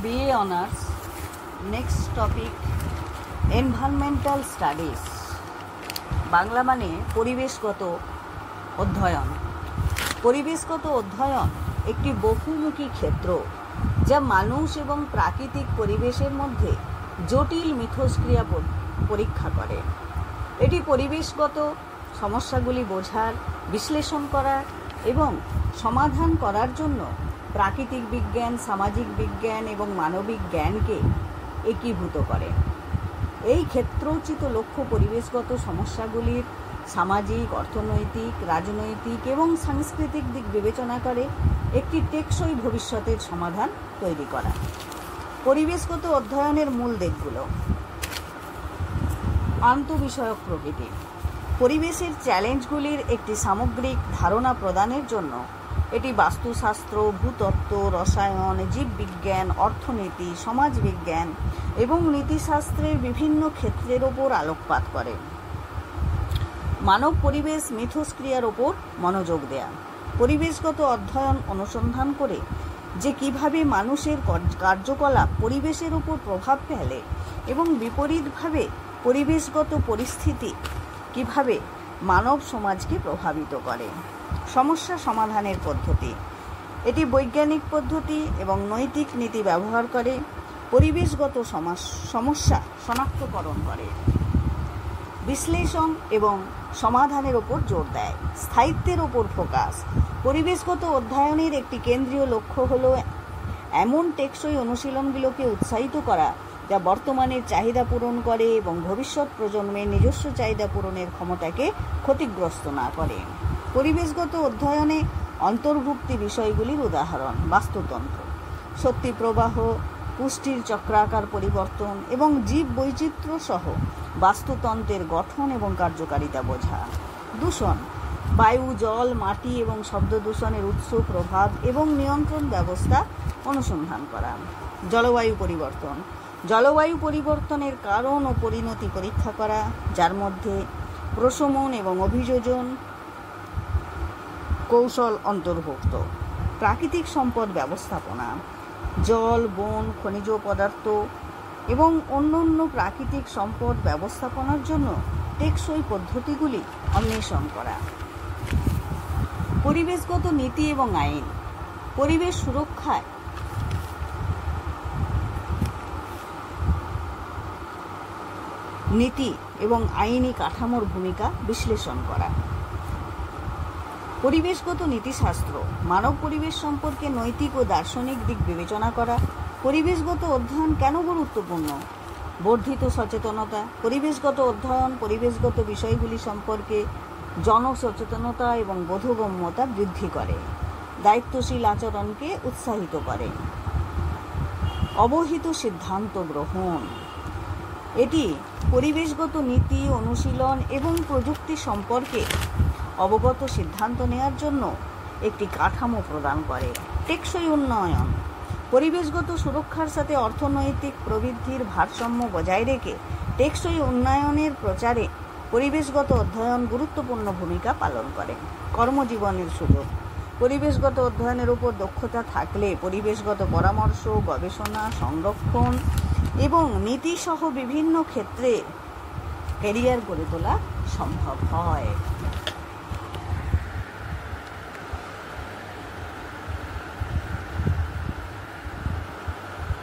BA Honours. Next topic, Environmental Studies. Bangla মানে পরিবেশগত অধ্যয়ন। পরিবেশগত অধ্যয়ন একটি বহুমুখী ক্ষেত্র যা মানুষ এবং প্রাকৃতিক পরিবেশের মধ্যে জটিল মিথস্ক্রিয়া পরীক্ষা করে। এটি পরিবেশগত সমস্যাগুলি বোঝার, বিশ্লেষণ করার এবং সমাধান করার জন্য প্রাকৃতিক বিজ্ঞান, সামাজিক বিজ্ঞান এবং মানবিক জ্ঞানকে একীভূত করে। এই ক্ষেত্রোচিত লক্ষ্য পরিবেশগত সমস্যাগুলির সামাজিক, অর্থনৈতিক, রাজনৈতিক এবং সাংস্কৃতিক দিক বিবেচনা করে একটি টেকসই ভবিষ্যতের সমাধান তৈরি করা। পরিবেশগত অধ্যয়নের মূল দিকগুলো: আন্তঃবিষয়ক প্রকৃতি। পরিবেশের চ্যালেঞ্জগুলির একটি সামগ্রিক ধারণা প্রদানের জন্য এটি বাস্তুশাস্ত্র, ভূতত্ত্ব, রসায়ন, জীববিজ্ঞান, অর্থনীতি, সমাজবিজ্ঞান এবং নীতিশাস্ত্রের বিভিন্ন ক্ষেত্রের ওপর আলোকপাত করে। মানব পরিবেশ মিথস্ক্রিয়ার ওপর মনোযোগ দেয়া। পরিবেশগত অধ্যয়ন অনুসন্ধান করে যে কিভাবে মানুষের কার্যকলাপ পরিবেশের উপর প্রভাব ফেলে এবং বিপরীতভাবে পরিবেশগত পরিস্থিতি কিভাবে মানব সমাজকে প্রভাবিত করে। সমস্যা সমাধানের পদ্ধতি: এটি বৈজ্ঞানিক পদ্ধতি এবং নৈতিক নীতি ব্যবহার করে পরিবেশগত সমস্যা শনাক্তকরণ করে। বিশ্লেষণ এবং সমাধানের ওপর জোর দেয়। স্থায়িত্বের ওপর ফোকাস: পরিবেশগত অধ্যয়নের একটি কেন্দ্রীয় লক্ষ্য হল এমন টেকসই অনুশীলনগুলোকে উৎসাহিত করা যা বর্তমানের চাহিদা পূরণ করে এবং ভবিষ্যৎ প্রজন্মের নিজস্ব চাহিদা পূরণের ক্ষমতাকে ক্ষতিগ্রস্ত না করে। পরিবেশগত অধ্যয়নে অন্তর্ভুক্তি বিষয়গুলির উদাহরণ: বাস্তুতন্ত্র, শক্তি প্রবাহ, পুষ্টির চক্রাকার পরিবর্তন এবং জীব বৈচিত্র্য সহ বাস্তুতন্ত্রের গঠন এবং কার্যকারিতা বোঝা। দূষণ: বায়ু, জল, মাটি এবং শব্দ দূষণের উৎস, প্রভাব এবং নিয়ন্ত্রণ ব্যবস্থা অনুসন্ধান করা। জলবায়ু পরিবর্তন: জলবায়ু পরিবর্তনের কারণ ও পরিণতি পরীক্ষা করা, যার মধ্যে প্রশমন এবং অভিযোজন কৌশল অন্তর্ভুক্ত। প্রাকৃতিক সম্পদ ব্যবস্থাপনা: জল, বন, খনিজ পদার্থ এবং অন্যান্য প্রাকৃতিক সম্পদ ব্যবস্থাপনার জন্য টেকসই পদ্ধতিগুলি অন্বেষণ করা। পরিবেশগত নীতি এবং আইন: পরিবেশ সুরক্ষায় নীতি এবং আইনি কাঠামোর ভূমিকা বিশ্লেষণ করা। পরিবেশগত নীতিশাস্ত্র: মানব পরিবেশ সম্পর্কে নৈতিক ও দার্শনিক দিক বিবেচনা করা। পরিবেশগত অধ্যয়ন কেন গুরুত্বপূর্ণ? বর্ধিত সচেতনতা: পরিবেশগত অধ্যয়ন পরিবেশগত বিষয়গুলি সম্পর্কে জনসচেতনতা এবং বোধগম্যতা বৃদ্ধি করে, দায়িত্বশীল আচরণকে উৎসাহিত করে। অবহিত সিদ্ধান্ত গ্রহণ: এটি পরিবেশগত নীতি, অনুশীলন এবং প্রযুক্তি সম্পর্কে অবগত সিদ্ধান্ত নেওয়ার জন্য একটি কাঠামো প্রদান করে। টেকসই উন্নয়ন: পরিবেশগত সুরক্ষার সাথে অর্থনৈতিক প্রবৃদ্ধির ভারসাম্য বজায় রেখে টেকসই উন্নয়নের প্রচারে পরিবেশগত অধ্যয়ন গুরুত্বপূর্ণ ভূমিকা পালন করে। কর্মজীবনের সুযোগ: পরিবেশগত অধ্যয়নের উপর দক্ষতা থাকলে পরিবেশগত পরামর্শ, গবেষণা, সংরক্ষণ এবং নীতিসহ বিভিন্ন ক্ষেত্রে ক্যারিয়ার গড়ে তোলা সম্ভব হয়।